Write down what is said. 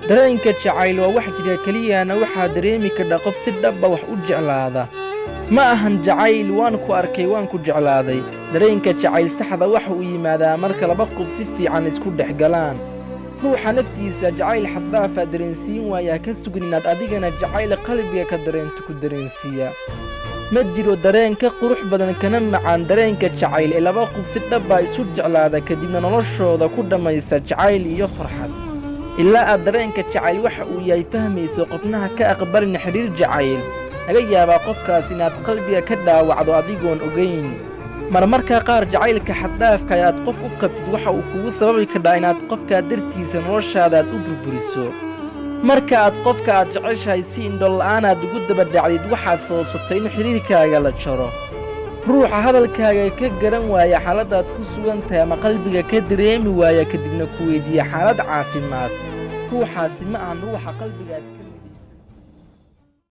dareenka jacayl waa wax jira keliyana waxaa dareemi kardha qof si dhabba wax u jeclaada ma ahan jacayl waan ku arkay waan ku jeclaaday dareenka jacayl saxda waxa uu yimaadaa marka laba qof si fiican isku dhex galaan ruuxa naftiisa jacayl xaddaafa dareensiin waayaa ka sugan inaad adigana jacayl qalbiga ka dareento ku dareensiiya ma jiro dareen ka qurux badan kana macaan dareenka jacayl ee laba qof si dhabba isu jeclaada kadibna noloshooda ku dhammaysa jacayl iyo farxad ilaa aad dareenka jacayl waxa uu yahay fahmayso qofnaha ka aqbalin xidhiir jacayl laga yaabaa qofkaas inaad qalbiga ka dhaawacdo adigoon ogayn marmarka qaar jacaylka xaddaafka aad qof u qabtid waxa uu kugu sababi kardhaa inaad qofkaa dartiisa noloshaada aad u burburiso marka aad qofka aad jeceshahay si indholla'aan aad ugu dabadhacdid waxaad sababsatay in xidhiirkaaga la jaro ruuxa hadalkaaga ka garan waaya xaaladdaad ku sugan tahay ama qalbiga ka dareemi waaya kadibna ku weydiiya xaalad caafimaad ruuxaasi ma ahan ruuxa qalbigaad ka